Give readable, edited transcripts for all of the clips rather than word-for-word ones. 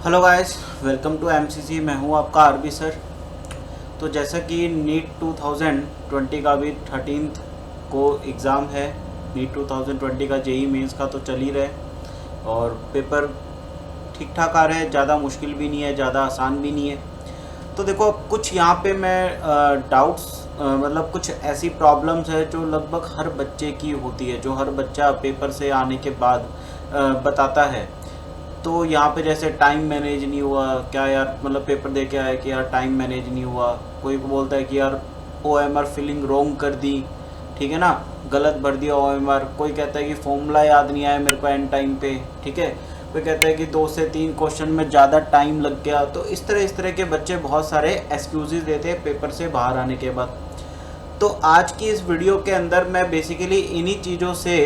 Hello guys, welcome to MCC. मैं हूं आपका आरबी सर। तो जैसा कि नीट 2020 का भी 13th को एग्ज़ाम है। नीट 2020 का जेई मेंस का तो चल ही रहा है और पेपर ठीक ठाक आ रहे हैं। ज़्यादा मुश्किल भी नहीं है, ज़्यादा आसान भी नहीं है। तो देखो, कुछ यहाँ पे मैं डाउट्स मतलब कुछ ऐसी प्रॉब्लम्स है जो लगभग हर बच्चे की होती है, जो हर बच्चा पेपर से आने के बाद बताता है। तो यहाँ पे जैसे टाइम मैनेज नहीं हुआ, क्या यार, मतलब पेपर दे के आया कि यार टाइम मैनेज नहीं हुआ। कोई को बोलता है कि यार ओएमआर फिलिंग रोंग कर दी, ठीक है ना, गलत भर दिया ओएमआर। कोई कहता है कि फॉर्मूला याद नहीं आया मेरे को एंड टाइम पे, ठीक है। कोई कहता है कि 2 से 3 क्वेश्चन में ज़्यादा टाइम लग गया। तो इस तरह के बच्चे बहुत सारे एक्सक्यूज़ देते हैं पेपर से बाहर आने के बाद। तो आज की इस वीडियो के अंदर मैं बेसिकली इन्हीं चीज़ों से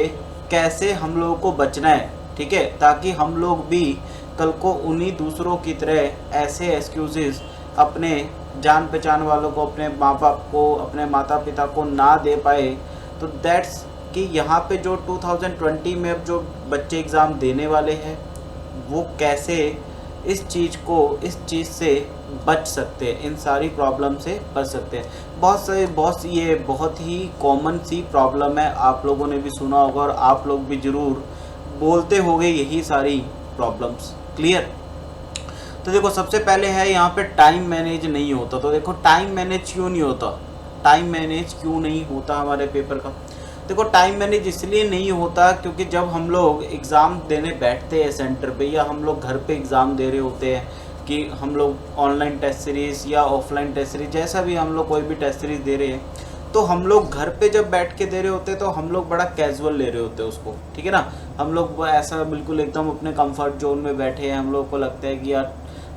कैसे हम लोगों को बचना है, ठीक है, ताकि हम लोग भी कल को उन्हीं दूसरों की तरह ऐसे एक्सक्यूज़ेस अपने जान पहचान वालों को, अपने माँ बाप को, अपने माता पिता को ना दे पाए। तो दैट्स कि यहाँ पे जो 2020 में अब जो बच्चे एग्ज़ाम देने वाले हैं वो कैसे इस चीज़ से बच सकते हैं, इन सारी प्रॉब्लम से बच सकते हैं। ये बहुत ही कॉमन सी प्रॉब्लम है, आप लोगों ने भी सुना होगा और आप लोग भी ज़रूर बोलते होंगे यही सारी प्रॉब्लम्स। क्लियर। तो देखो, सबसे पहले है यहाँ पे टाइम मैनेज नहीं होता। तो देखो, टाइम मैनेज क्यों नहीं होता, टाइम मैनेज क्यों नहीं होता हमारे पेपर का। देखो, टाइम मैनेज इसलिए नहीं होता क्योंकि जब हम लोग एग्ज़ाम देने बैठते हैं सेंटर पे, या हम लोग घर पे एग्ज़ाम दे रहे होते हैं, कि हम लोग ऑनलाइन टेस्ट सीरीज़ या ऑफलाइन टेस्ट सीरीज़, जैसा भी हम लोग कोई भी टेस्ट सीरीज़ दे रहे हैं, तो हम लोग घर पे जब बैठ के दे रहे होते हैं तो हम लोग बड़ा कैजुअल ले रहे होते हैं उसको, ठीक है ना। हम लोग ऐसा बिल्कुल एकदम अपने कंफर्ट जोन में बैठे हैं। हम लोग को लगता है कि यार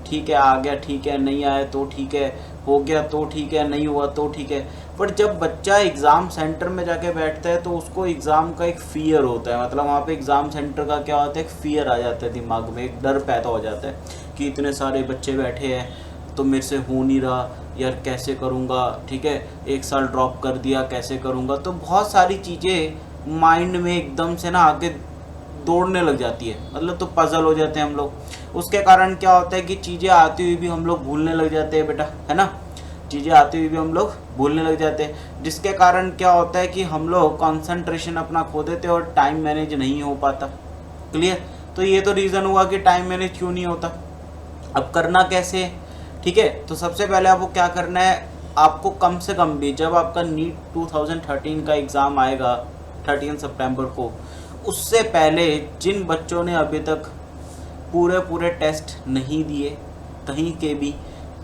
ठीक है, आ गया ठीक है, नहीं आया तो ठीक है, हो गया तो ठीक है, नहीं हुआ तो ठीक है। पर जब बच्चा एग्ज़ाम सेंटर में जाके बैठता है तो उसको एग्ज़ाम का एक फ़ियर होता है। मतलब वहाँ पे एग्ज़ाम सेंटर का क्या होता है, एक फ़ियर आ जाता है दिमाग में, एक डर पैदा हो जाता है कि इतने सारे बच्चे बैठे हैं तो मेरे से हो नहीं रहा, यार कैसे करूँगा, ठीक है, 1 साल ड्रॉप कर दिया, कैसे करूँगा। तो बहुत सारी चीज़ें माइंड में एकदम से ना आके दौड़ने लग जाती है, मतलब तो पजल हो जाते हैं हम लोग। उसके कारण क्या होता है कि चीज़ें आती हुई भी हम लोग भूलने लग जाते हैं बेटा, है ना। चीज़ें आती हुई भी हम लोग भूलने लग जाते हैं, जिसके कारण क्या होता है कि हम लोग कंसंट्रेशन अपना खो देते हैं और टाइम मैनेज नहीं हो पाता। क्लियर। तो ये तो रीज़न हुआ कि टाइम मैनेज क्यों नहीं होता। अब करना कैसे, ठीक है। तो सबसे पहले आपको क्या करना है, आपको कम से कम भी जब आपका नीट 2013 का एग्ज़ाम आएगा 13 सितंबर को, उससे पहले जिन बच्चों ने अभी तक पूरे टेस्ट नहीं दिए कहीं के भी,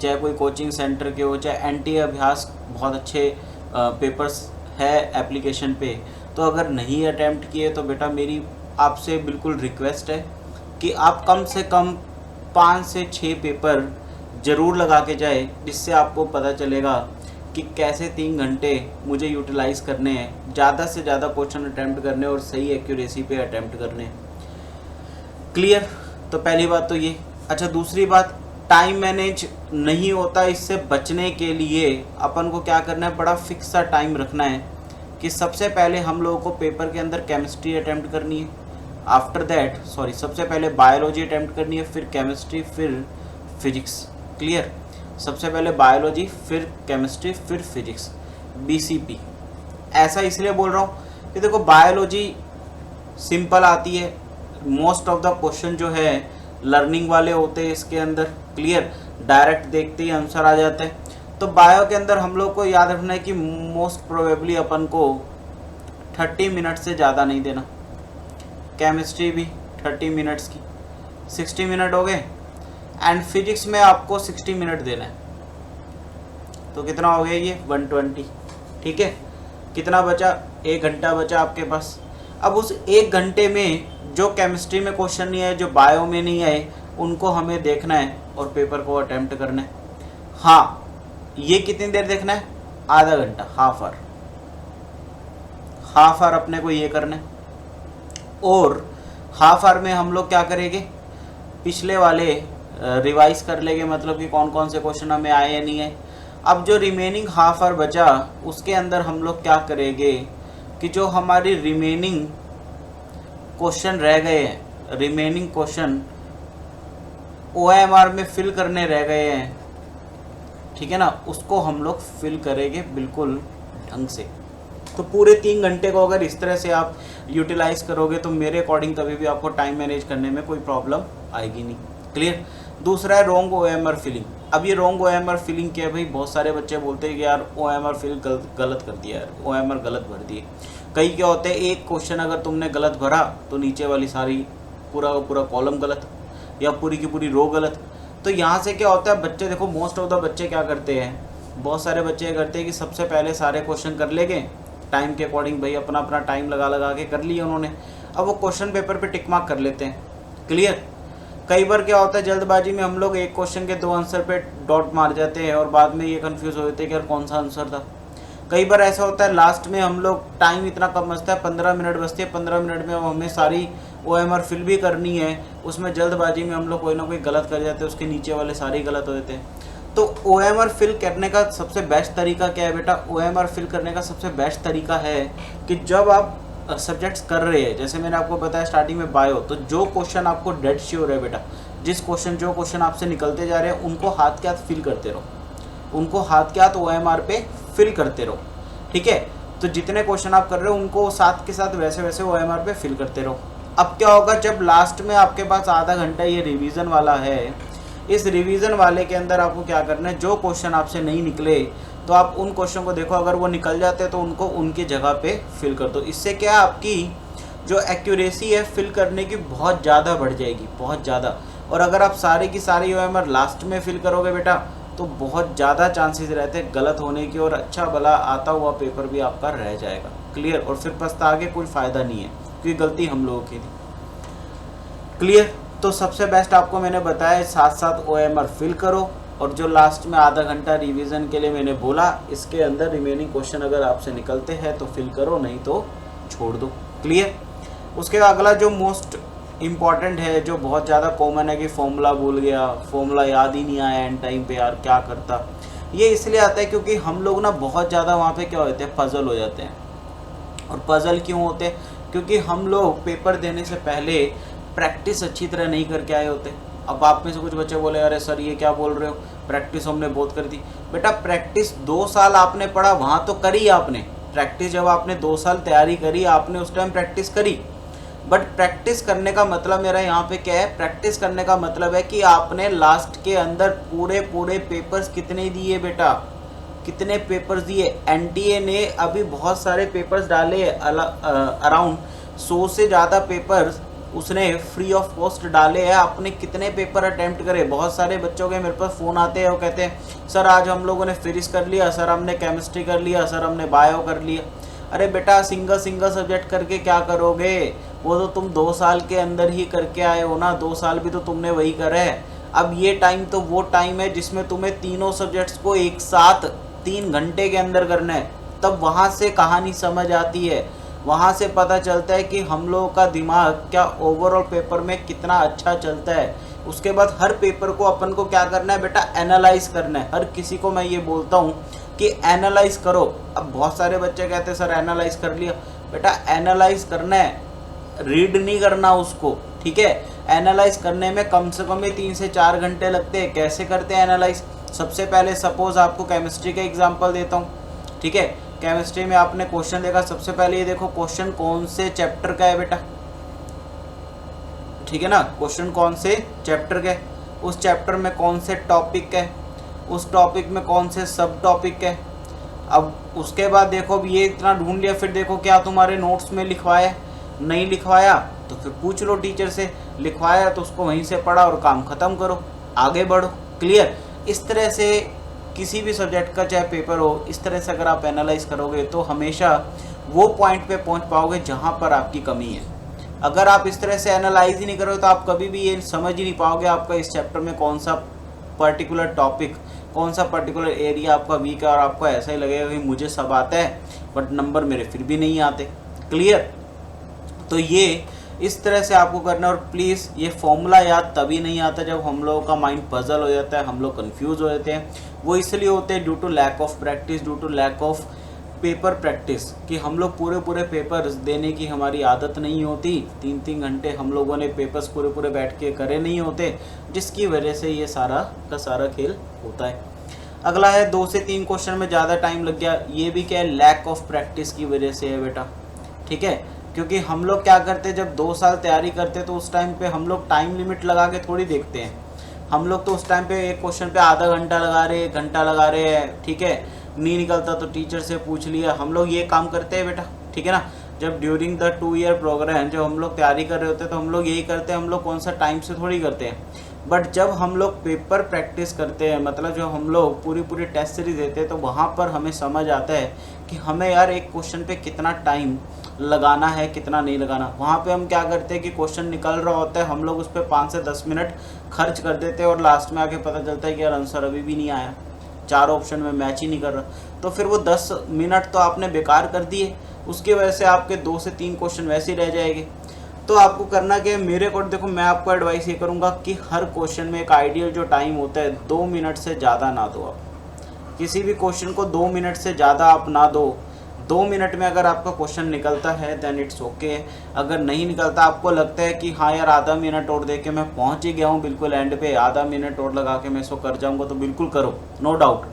चाहे कोई कोचिंग सेंटर के हो, चाहे एनटीए अभ्यास बहुत अच्छे पेपर्स है एप्लीकेशन पे, तो अगर नहीं अटैम्प्ट किए तो बेटा मेरी आपसे बिल्कुल रिक्वेस्ट है कि आप कम से कम 5 से 6 पेपर ज़रूर लगा के जाए, जिससे आपको पता चलेगा कि कैसे 3 घंटे मुझे यूटिलाइज़ करने हैं, ज़्यादा से ज़्यादा क्वेश्चन अटैम्प्ट करने और सही एक्यूरेसी पे अटैम्प्ट करने। क्लियर। तो पहली बात तो ये। अच्छा, दूसरी बात, टाइम मैनेज नहीं होता, इससे बचने के लिए अपन को क्या करना है, बड़ा फिक्स सा टाइम रखना है कि सबसे पहले हम लोगों को पेपर के अंदर केमिस्ट्री अटैम्प्ट करनी है, आफ्टर दैट सबसे पहले बायोलॉजी अटैम्प्ट करनी है, फिर केमिस्ट्री, फिर फिजिक्स। क्लियर। सबसे पहले बायोलॉजी, फिर केमिस्ट्री, फिर फिजिक्स, बीसीपी। ऐसा इसलिए बोल रहा हूँ कि देखो, बायोलॉजी सिंपल आती है, मोस्ट ऑफ द क्वेश्चन जो है लर्निंग वाले होते हैं इसके अंदर। क्लियर। डायरेक्ट देखते ही आंसर आ जाता है। तो बायो के अंदर हम लोग को याद रखना है कि मोस्ट प्रोबेबली अपन को 30 मिनट से ज़्यादा नहीं देना। केमिस्ट्री भी 30 मिनट्स की, 60 मिनट हो गए। एंड फिजिक्स में आपको 60 मिनट देना है, तो कितना हो गया ये 120, ठीक है। कितना बचा, 1 घंटा बचा आपके पास। अब उस 1 घंटे में जो केमिस्ट्री में क्वेश्चन नहीं आए, जो बायो में नहीं आए, उनको हमें देखना है और पेपर को अटेम्प्ट करना है। हाँ, ये कितनी देर देखना है, आधा घंटा, हाफ आवर अपने को ये करना है। और हाफ आवर में हम लोग क्या करेंगे, पिछले वाले रिवाइज कर लेंगे, मतलब कि कौन कौन से क्वेश्चन हमें आए या नहीं आए। अब जो रिमेनिंग हाफ आवर बचा, उसके अंदर हम लोग क्या करेंगे कि जो हमारी रिमेनिंग क्वेश्चन रह गए हैं, रिमेनिंग क्वेश्चन OMR में फिल करने रह गए हैं, ठीक है ना, उसको हम लोग फिल करेंगे बिल्कुल ढंग से। तो पूरे 3 घंटे को अगर इस तरह से आप यूटिलाइज करोगे तो मेरे अकॉर्डिंग कभी भी आपको टाइम मैनेज करने में कोई प्रॉब्लम आएगी नहीं। क्लियर। दूसरा है रॉन्ग OMR फिलिंग। अब ये रॉन्ग OMR फिलिंग क्या है भाई, बहुत सारे बच्चे बोलते हैं कि यार OMR फिल गलत कर दिया यार, OMR गलत भर दिए। कई क्या होते हैं, एक क्वेश्चन अगर तुमने गलत भरा तो नीचे वाली सारी पूरा का पूरा कॉलम गलत या पूरी की पूरी रो गलत। तो यहाँ से क्या होता है, बच्चे देखो मोस्ट ऑफ द बच्चे क्या करते हैं, बहुत सारे बच्चे करते हैं कि सबसे पहले सारे क्वेश्चन कर लेंगे टाइम के अकॉर्डिंग, भाई अपना अपना टाइम लगा के कर लिए उन्होंने। अब वो क्वेश्चन पेपर पे टिक मार्क कर लेते हैं। क्लियर। कई बार क्या होता है, जल्दबाजी में हम लोग एक क्वेश्चन के 2 आंसर पे डॉट मार जाते हैं और बाद में ये कंफ्यूज हो जाते हैं कि यार कौन सा आंसर था। कई बार ऐसा होता है लास्ट में हम लोग टाइम इतना कम बचता है, 15 मिनट बचते हैं, 15 मिनट में हमें सारी OMR फिल भी करनी है, उसमें जल्दबाजी में हम लोग कोई ना कोई गलत कर जाते हैं, उसके नीचे वाले सारे गलत हो जाते हैं। तो OMR फिल करने का सबसे बेस्ट तरीका क्या है बेटा, OMR फिल करने का सबसे बेस्ट तरीका है कि जब आप सब्जेक्ट्स कर रहे हैं, जैसे मैंने आपको बताया स्टार्टिंग में बायो, तो जो क्वेश्चन आपको डेड श्योर है बेटा, जो क्वेश्चन आपसे निकलते जा रहे हैं उनको हाथ के हाथ फिल करते रहो, उनको हाथ के हाथ OMR पे फिल करते रहो। ठीक है, तो जितने क्वेश्चन आप कर रहे हो उनको साथ के साथ वैसे वैसे OMR पे फिल करते रहो। अब क्या होगा, जब लास्ट में आपके पास आधा घंटा ये रिवीजन वाला है, इस रिवीजन वाले के अंदर आपको क्या करना है, जो क्वेश्चन आपसे नहीं निकले तो आप उन क्वेश्चन को देखो, अगर वो निकल जाते हैं तो उनको उनकी जगह पे फिल कर दो। इससे क्या है, आपकी जो एक्यूरेसी है फिल करने की बहुत ज़्यादा बढ़ जाएगी, बहुत ज़्यादा। और अगर आप सारी की सारी OMR लास्ट में फिल करोगे बेटा तो बहुत ज़्यादा चांसेस रहते हैं गलत होने की, और अच्छा भला आता हुआ पेपर भी आपका रह जाएगा। क्लियर। और फिर पछता के कोई फ़ायदा नहीं है, क्योंकि गलती हम लोगों की थी। क्लियर। तो सबसे बेस्ट आपको मैंने बताया, साथ साथ OMR फिल करो, और जो लास्ट में आधा घंटा रिवीजन के लिए मैंने बोला, इसके अंदर रिमेनिंग क्वेश्चन अगर आपसे निकलते हैं तो फिल करो, नहीं तो छोड़ दो। क्लियर। उसके बाद अगला जो मोस्ट इम्पॉर्टेंट है, जो बहुत ज़्यादा कॉमन है कि फॉर्मूला भूल गया, फॉर्मूला याद ही नहीं आया एंड टाइम पे, यार क्या करता। ये इसलिए आता है क्योंकि हम लोग ना बहुत ज़्यादा वहाँ पे क्या होते हैं, पजल हो जाते हैं। और पजल क्यों होते हैं, क्योंकि हम लोग पेपर देने से पहले प्रैक्टिस अच्छी तरह नहीं करके आए होते। अब आप में से कुछ बच्चे बोले अरे सर ये क्या बोल रहे हो, प्रैक्टिस हमने बहुत कर दी। बेटा प्रैक्टिस 2 साल आपने पढ़ा, वहाँ तो करी आपने प्रैक्टिस, जब आपने 2 साल तैयारी करी आपने उस टाइम प्रैक्टिस करी। बट प्रैक्टिस करने का मतलब मेरा यहाँ पे क्या है, प्रैक्टिस करने का मतलब है कि आपने लास्ट के अंदर पूरे पेपर्स कितने दिए बेटा, कितने पेपर्स दिए। NTA ने अभी बहुत सारे पेपर्स डाले, अराउंड 100 से ज़्यादा पेपर्स उसने फ्री ऑफ कॉस्ट डाले हैं। आपने कितने पेपर अटेम्प्ट करे। बहुत सारे बच्चों के मेरे पास फ़ोन आते हैं, वो कहते हैं सर आज हम लोगों ने फिजिक्स कर लिया, सर हमने केमिस्ट्री कर लिया, सर हमने बायो कर लिया। अरे बेटा सिंगल सब्जेक्ट करके क्या करोगे, वो तो तुम 2 साल के अंदर ही करके आए हो ना, 2 साल भी तो तुमने वही करा है। अब ये टाइम तो वो टाइम है जिसमें तुम्हें तीनों सब्जेक्ट्स को एक साथ 3 घंटे के अंदर करना है। तब वहाँ से कहानी समझ आती है, वहाँ से पता चलता है कि हम लोगों का दिमाग क्या ओवरऑल पेपर में कितना अच्छा चलता है। उसके बाद हर पेपर को अपन को क्या करना है बेटा, एनालाइज करना है। हर किसी को मैं ये बोलता हूँ कि एनालाइज करो। अब बहुत सारे बच्चे कहते हैं सर एनालाइज कर लिया, बेटा एनालाइज करना है, रीड नहीं करना उसको। ठीक है, एनालाइज करने में कम से कम 3 से 4 घंटे लगते हैं। कैसे करते हैं एनालाइज, सबसे पहले सपोज आपको केमिस्ट्री का एग्जांपल देता हूँ। ठीक है, केमिस्ट्री में आपने क्वेश्चन देखा, सबसे पहले ये देखो क्वेश्चन कौन से चैप्टर का है बेटा। ठीक है ना, क्वेश्चन कौन से चैप्टर का है, उस चैप्टर में कौन से टॉपिक है, उस टॉपिक में कौन से सब टॉपिक है। अब उसके बाद देखो ये इतना ढूंढ लिया, फिर देखो क्या तुम्हारे नोट्स में लिखवाया, नहीं लिखवाया तो फिर पूछ लो टीचर से, लिखवाया तो उसको वहीं से पढ़ा और काम ख़त्म करो, आगे बढ़ो। क्लियर। इस तरह से किसी भी सब्जेक्ट का चाहे पेपर हो, इस तरह से अगर आप एनालाइज करोगे तो हमेशा वो पॉइंट पे पहुंच पाओगे जहां पर आपकी कमी है। अगर आप इस तरह से एनालाइज ही नहीं करोगे तो आप कभी भी ये समझ ही नहीं पाओगे आपका इस चैप्टर में कौन सा पर्टिकुलर टॉपिक, कौन सा पर्टिकुलर एरिया आपका वीक है, और आपको ऐसा ही लगेगा कि मुझे सब आता है बट नंबर मेरे फिर भी नहीं आते। क्लियर। तो ये इस तरह से आपको करना है। और प्लीज़ ये फॉर्मूला याद तभी नहीं आता जब हम लोगों का माइंड पजल हो जाता है, हम लोग कंफ्यूज हो जाते हैं। वो इसलिए होते हैं due to lack of practice, due to lack of paper practice कि हम लोग पूरे पेपर्स देने की हमारी आदत नहीं होती, 3-3 घंटे हम लोगों ने पेपर्स पूरे बैठ के करे नहीं होते, जिसकी वजह से ये सारा का सारा खेल होता है। अगला है 2 से 3 क्वेश्चन में ज़्यादा टाइम लग गया, ये भी क्या है, लैक ऑफ प्रैक्टिस की वजह से है बेटा। ठीक है, क्योंकि हम लोग क्या करते हैं, जब 2 साल तैयारी करते तो उस टाइम पे हम लोग टाइम लिमिट लगा के थोड़ी देखते हैं। हम लोग तो उस टाइम पे एक क्वेश्चन पे आधा घंटा लगा रहे, 1 घंटा लगा रहे हैं। ठीक है, नहीं निकलता तो टीचर से पूछ लिया, हम लोग ये काम करते हैं बेटा। ठीक है ना, जब ड्यूरिंग द 2 ईयर प्रोग्राम जब हम लोग तैयारी कर रहे होते हैं तो हम लोग यही करते हैं, हम लोग कौन सा टाइम से थोड़ी करते हैं। बट जब हम लोग पेपर प्रैक्टिस करते हैं, मतलब जब हम लोग पूरी टेस्ट सीरीज देते हैं, तो वहाँ पर हमें समझ आता है कि हमें यार एक क्वेश्चन पे कितना टाइम लगाना है, कितना नहीं लगाना। वहाँ पे हम क्या करते हैं कि क्वेश्चन निकल रहा होता है, हम लोग उस पर 5 से 10 मिनट खर्च कर देते हैं और लास्ट में आके पता चलता है कि यार आंसर अभी भी नहीं आया, 4 ऑप्शन में मैच ही नहीं कर रहा। तो फिर वो 10 मिनट तो आपने बेकार कर दिए, उसकी वजह से आपके 2 से 3 क्वेश्चन वैसे ही रह जाएंगे। तो आपको करना क्या है, मेरे अकॉर्डिंग देखो, मैं आपको एडवाइस ये करूँगा कि हर क्वेश्चन में एक आइडियल जो टाइम होता है 2 मिनट से ज़्यादा ना दो। आप किसी भी क्वेश्चन को 2 मिनट से ज़्यादा आप ना दो। 2 मिनट में अगर आपका क्वेश्चन निकलता है देन इट्स ओके। अगर नहीं निकलता, आपको लगता है कि हाँ यार आधा मिनट और दे के मैं पहुँच ही गया हूँ बिल्कुल एंड पे, आधा मिनट और लगा के मैं इसको कर जाऊँगा, तो बिल्कुल करो, नो डाउट।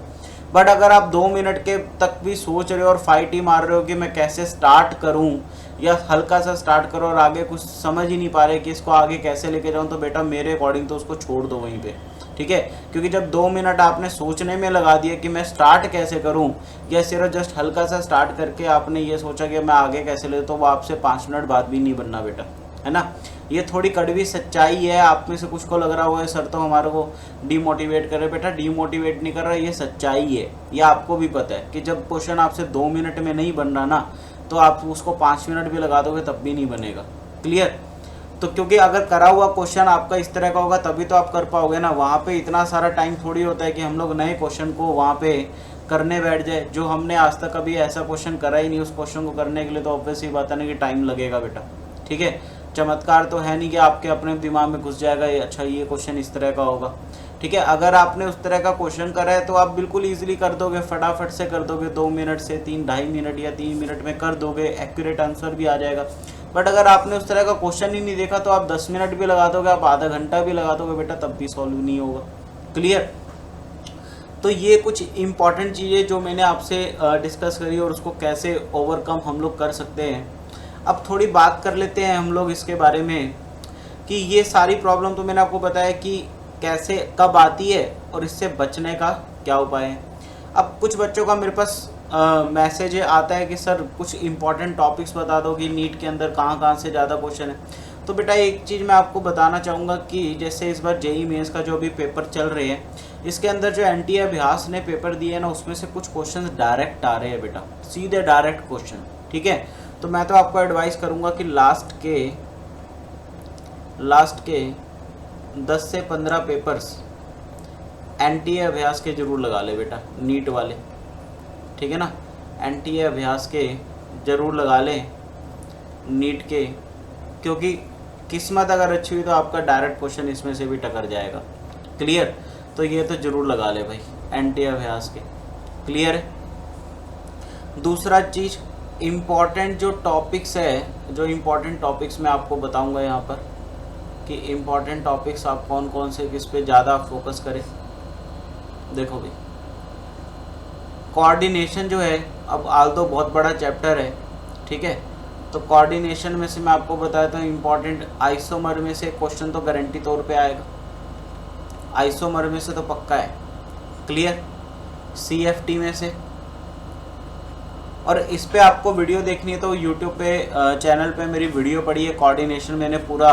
बट अगर आप 2 मिनट के तक भी सोच रहे हो और फाइट ही मार रहे हो कि मैं कैसे स्टार्ट करूं, या हल्का सा स्टार्ट करो और आगे कुछ समझ ही नहीं पा रहे कि इसको आगे कैसे लेके जाऊं, तो बेटा मेरे अकॉर्डिंग तो उसको छोड़ दो वहीं पे। ठीक है, क्योंकि जब 2 मिनट आपने सोचने में लगा दिया कि मैं स्टार्ट कैसे करूं, या सिर्फ जस्ट हल्का सा स्टार्ट करके आपने ये सोचा कि मैं आगे कैसे ले, तो वो आपसे 5 मिनट बाद भी नहीं बनना बेटा, है ना। ये थोड़ी कड़वी सच्चाई है। आप में से कुछ को लग रहा होगा सर तो हमारे को डीमोटिवेट कर रहे, बेटा डीमोटिवेट नहीं कर रहा, ये सच्चाई है। ये आपको भी पता है कि जब क्वेश्चन आपसे 2 मिनट में नहीं बन रहा ना, तो आप उसको 5 मिनट भी लगा दोगे तब भी नहीं बनेगा। क्लियर। तो क्योंकि अगर करा हुआ क्वेश्चन आपका इस तरह का होगा तभी तो आप कर पाओगे ना। वहाँ पे इतना सारा टाइम थोड़ी होता है कि हम लोग नए क्वेश्चन को वहाँ पे करने बैठ जाए, जो हमने आज तक कभी ऐसा क्वेश्चन करा ही नहीं, उस क्वेश्चन को करने के लिए तो ऑब्वियस ही बात है ना कि टाइम लगेगा बेटा। ठीक है, चमत्कार तो है नहीं कि आपके अपने दिमाग में घुस जाएगा अच्छा ये क्वेश्चन इस तरह का होगा। ठीक है, अगर आपने उस तरह का क्वेश्चन करा है तो आप बिल्कुल ईजिली कर दोगे, फटाफट से कर दोगे, 2 मिनट से 3-2.5 मिनट या 3 मिनट में कर दोगे, एक्यूरेट आंसर भी आ जाएगा। बट अगर आपने उस तरह का क्वेश्चन ही नहीं देखा तो आप 10 मिनट भी लगा दोगे, आप आधा घंटा भी लगा दोगे बेटा, तब भी सॉल्व नहीं होगा। क्लियर। तो ये कुछ इंपॉर्टेंट चीज़ें जो मैंने आपसे डिस्कस करी और उसको कैसे ओवरकम हम लोग कर सकते हैं। अब थोड़ी बात कर लेते हैं हम लोग इसके बारे में कि ये सारी प्रॉब्लम तो मैंने आपको बताया कि कैसे कब आती है और इससे बचने का क्या उपाय है। अब कुछ बच्चों का मेरे पास मैसेज आता है कि सर कुछ इंपॉर्टेंट टॉपिक्स बता दो कि नीट के अंदर कहाँ से ज़्यादा क्वेश्चन है। तो बेटा एक चीज़ मैं आपको बताना चाहूँगा कि जैसे इस बार जेईई मेंस का जो अभी पेपर चल रहे हैं, इसके अंदर जो एनटीए अभ्यास ने पेपर दिए ना, उसमें से कुछ क्वेश्चन डायरेक्ट आ रहे हैं बेटा, सीधे डायरेक्ट क्वेश्चन। ठीक है, तो मैं तो आपको एडवाइस करूँगा कि लास्ट के 10 से 15 पेपर्स एनटीए अभ्यास के ज़रूर लगा ले बेटा, नीट वाले। ठीक है ना, एनटीए अभ्यास के ज़रूर लगा ले नीट के, क्योंकि किस्मत अगर अच्छी हुई तो आपका डायरेक्ट क्वेश्चन इसमें से भी टकर जाएगा। क्लियर। तो ये तो ज़रूर लगा ले भाई एनटीए अभ्यास के। क्लियर है। दूसरा चीज़, इम्पॉर्टेंट जो टॉपिक्स है, जो इम्पॉर्टेंट टॉपिक्स मैं आपको बताऊंगा यहाँ पर कि इम्पॉर्टेंट टॉपिक्स आप कौन कौन से किस पे ज़्यादा फोकस करें। देखो भाई, कोऑर्डिनेशन जो है, अब आल्दो बहुत बड़ा चैप्टर है, ठीक है, तो कोऑर्डिनेशन में से मैं आपको बताता हूँ इम्पॉर्टेंट आइसोमर में से क्वेश्चन तो गारंटी तौर पे आएगा, आइसोमर में से तो पक्का है। क्लियर। सीएफटी में से, और इस पे आपको वीडियो देखनी है तो यूट्यूब पे चैनल पे मेरी वीडियो पड़ी है, कोऑर्डिनेशन मैंने पूरा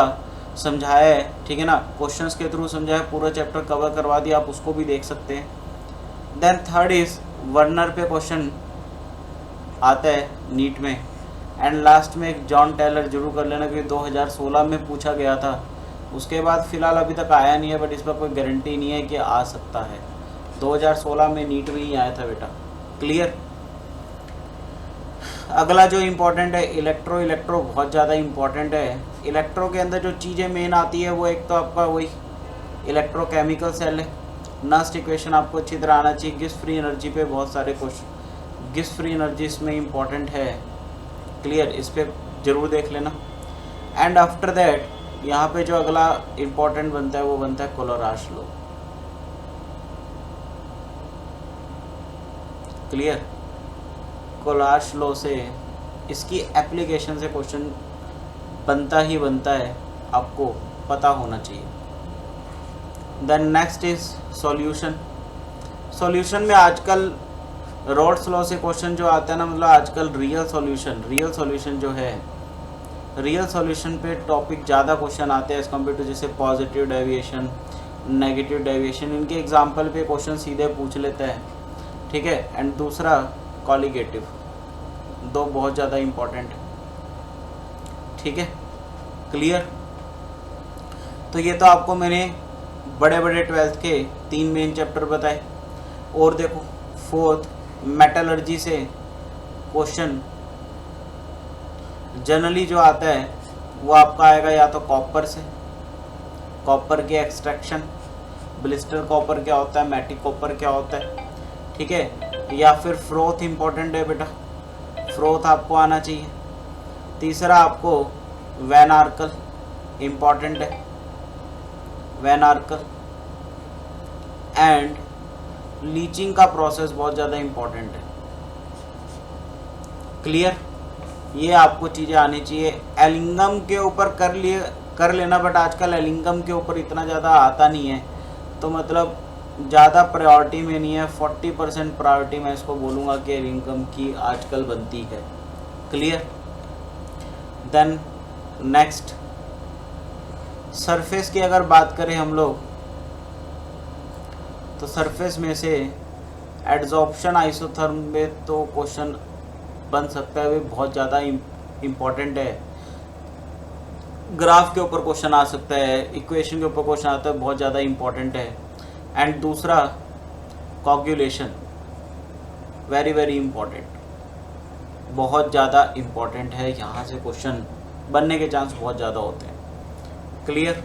समझाया है। ठीक है ना, क्वेश्चंस के थ्रू समझाया, पूरा चैप्टर कवर करवा दिया, आप उसको भी देख सकते हैं। देन थर्ड इज वर्नर पे क्वेश्चन आता है नीट में। एंड लास्ट में एक जॉन टेलर जरूर कर लेना क्योंकि 2016 में पूछा गया था, उसके बाद फिलहाल अभी तक आया नहीं है, बट इस पर कोई गारंटी नहीं है कि आ सकता है। 2016 में नीट में ही आया था बेटा। क्लियर। अगला जो इम्पोर्टेंट है इलेक्ट्रो बहुत ज़्यादा इम्पोर्टेंट है। इलेक्ट्रो के अंदर जो चीज़ें मेन आती है वो एक तो आपका वही इलेक्ट्रोकेमिकल सेल है, नस्ट इक्वेशन आपको अच्छी तरह आना चाहिए, गिब्स फ्री एनर्जी पे बहुत सारे क्वेश्चन, गिब्स फ्री एनर्जी इसमें इम्पॉर्टेंट है। क्लियर, इस पर जरूर देख लेना। एंड आफ्टर दैट यहाँ पे जो अगला इम्पॉर्टेंट बनता है वो बनता है कोलोराश लॉ। क्लियर, कोलोराश लॉ से इसकी एप्लीकेशन से क्वेश्चन बनता ही बनता है, आपको पता होना चाहिए। Then next is solution. Solution में आजकल रॉड्स लॉ से क्वेश्चन जो आता है ना, मतलब आजकल रियल सॉल्यूशन जो है, रियल सॉल्यूशन पे टॉपिक ज़्यादा क्वेश्चन आते हैं एज कम्पेयर टू जैसे पॉजिटिव डेविएशन, नेगेटिव डेविएशन। इनके एग्जाम्पल पे क्वेश्चन सीधे पूछ लेता है, ठीक है। एंड दूसरा कॉलिगेटिव, दो बहुत ज़्यादा इम्पॉर्टेंट है, ठीक है। क्लियर, तो ये तो आपको मैंने बड़े बड़े 12th के 3 मेन चैप्टर बताए। और देखो फोर्थ, मेटलर्जी से क्वेश्चन जनरली जो आता है वो आपका आएगा या तो कॉपर से, कॉपर के एक्सट्रैक्शन, ब्लिस्टर कॉपर क्या होता है, मैटिक कॉपर क्या होता है, ठीक है। या फिर फ्रोथ इम्पोर्टेंट है बेटा, फ्रोथ आपको आना चाहिए। तीसरा आपको वैन आर्कल इम्पॉर्टेंट है, वैन आर्कल। एंड लीचिंग का प्रोसेस बहुत ज़्यादा इम्पॉर्टेंट है। क्लियर, ये आपको चीज़ें आनी चाहिए। एलिंगम के ऊपर कर लेना, बट आजकल एलिंगम के ऊपर इतना ज़्यादा आता नहीं है, तो मतलब ज़्यादा प्रायोरिटी में नहीं है। 40% प्रायोरिटी मैं इसको बोलूँगा कि एलिंगम की आजकल बनती है। क्लियर, देन नेक्स्ट सरफेस की अगर बात करें हम लोग, तो सरफेस में से एड्जॉर्प्शन आइसोथर्म में तो क्वेश्चन बन सकता है, वो बहुत ज़्यादा इम्पॉर्टेंट है। ग्राफ के ऊपर क्वेश्चन आ सकता है, इक्वेशन के ऊपर क्वेश्चन आता है, बहुत ज़्यादा इम्पॉर्टेंट है। एंड दूसरा कोगुलेशन, वेरी वेरी इम्पॉर्टेंट, बहुत ज़्यादा इम्पॉर्टेंट है। यहाँ से क्वेश्चन बनने के चांस बहुत ज़्यादा होते हैं। Clear,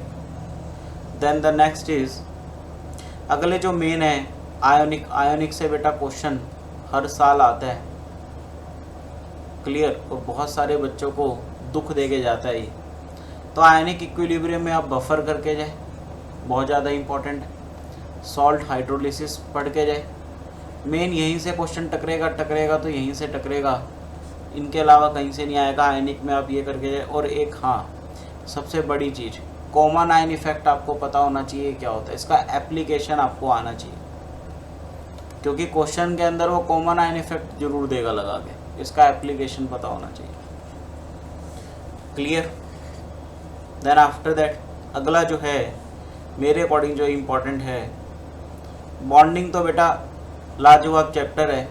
then the next is, अगले जो मेन है आयोनिक से बेटा क्वेश्चन हर साल आता है। क्लियर, और बहुत सारे बच्चों को दुख दे के जाता है ये। तो आयनिक इक्विलिब्रियम में आप बफर करके जाए, बहुत ज़्यादा इम्पॉर्टेंट है। सॉल्ट हाइड्रोलिसिस पढ़ के जाए, मेन यहीं से क्वेश्चन टकरेगा तो यहीं से टकरेगा, इनके अलावा कहीं से नहीं आएगा। आयनिक में आप ये करके जाए। और एक हाँ, सबसे बड़ी चीज़ कॉमन आयन इफेक्ट आपको पता होना चाहिए क्या होता है, इसका एप्लीकेशन आपको आना चाहिए, क्योंकि क्वेश्चन के अंदर वो कॉमन आयन इफेक्ट जरूर देगा लगा के, इसका एप्लीकेशन पता होना चाहिए। क्लियर, देन आफ्टर दैट अगला जो है मेरे अकॉर्डिंग जो इम्पोर्टेंट है, बॉन्डिंग। तो बेटा लाजवाब चैप्टर है,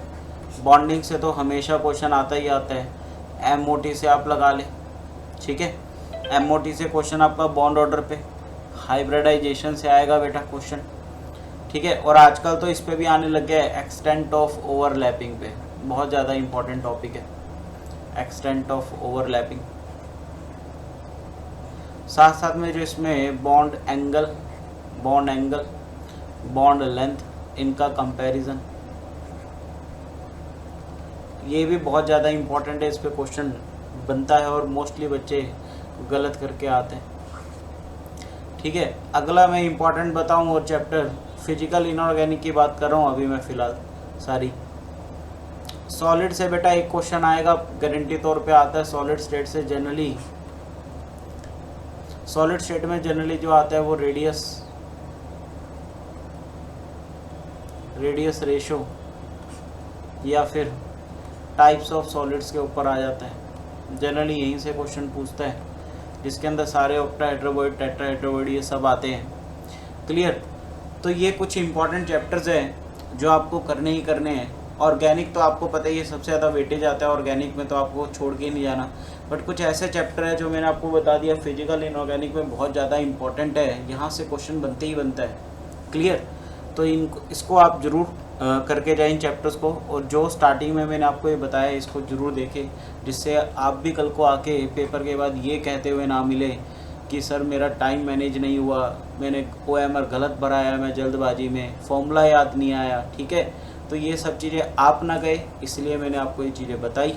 बॉन्डिंग से तो हमेशा क्वेश्चन आता ही आता है। MOT से आप लगा ले, ठीक है। MOT से क्वेश्चन आपका बॉन्ड ऑर्डर पे, हाइब्रिडाइजेशन से आएगा बेटा क्वेश्चन, ठीक है। और आजकल तो इस पे भी आने लग गया है एक्सटेंट ऑफ ओवरलैपिंग पे, बहुत ज़्यादा इंपॉर्टेंट टॉपिक है एक्सटेंट ऑफ ओवरलैपिंग। साथ साथ में जो इसमें बॉन्ड एंगल, बॉन्ड लेंथ, इनका कंपैरिजन, ये भी बहुत ज़्यादा इम्पॉर्टेंट है। इस पे क्वेश्चन बनता है और मोस्टली बच्चे गलत करके आते हैं, ठीक है। अगला मैं इम्पॉर्टेंट बताऊं और चैप्टर फिजिकल इनऑर्गेनिक की बात कर रहा हूँ अभी मैं फ़िलहाल सारी। सॉलिड से बेटा एक क्वेश्चन आएगा, गारंटी तौर पे आता है। सॉलिड स्टेट से जनरली, सॉलिड स्टेट में जनरली जो आता है वो रेडियस रेशो या फिर टाइप्स ऑफ सॉलिड्स के ऊपर आ जाता है। जनरली यहीं से क्वेश्चन पूछता है, जिसके अंदर सारे ऑक्टाहेड्रोवॉइड, टेट्राहेड्रोवॉइड ये सब आते हैं। क्लियर, तो ये कुछ इंपॉर्टेंट चैप्टर्स हैं जो आपको करने ही करने हैं। ऑर्गेनिक तो आपको पता ही है, सबसे ज़्यादा वेटेज आता है ऑर्गेनिक में, तो आपको छोड़ के नहीं जाना। बट कुछ ऐसे चैप्टर है जो मैंने आपको बता दिया फिजिकल इनऑर्गेनिक में बहुत ज़्यादा इंपॉर्टेंट है, यहाँ से क्वेश्चन बनते ही बनता है। क्लियर, तो इसको आप ज़रूर करके जाए इन चैप्टर्स को। और जो स्टार्टिंग में मैंने आपको ये बताया इसको ज़रूर देखें, जिससे आप भी कल को आके पेपर के बाद ये कहते हुए ना मिले कि सर मेरा टाइम मैनेज नहीं हुआ, मैंने OMR गलत भराया, मैं जल्दबाजी में, फॉर्मूला याद नहीं आया, ठीक है। तो ये सब चीज़ें आप ना गए, इसलिए मैंने आपको ये चीज़ें बताई।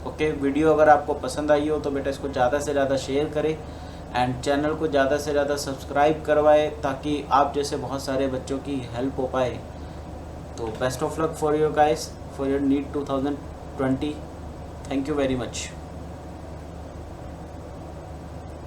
ओके, वीडियो अगर आपको पसंद आई हो तो बेटा इसको ज़्यादा से ज़्यादा शेयर करें एंड चैनल को ज़्यादा से ज़्यादा सब्सक्राइब करवाएं, ताकि आप जैसे बहुत सारे बच्चों की हेल्प हो पाए। तो best of luck for your guys for your NEET 2020। Thank you very much.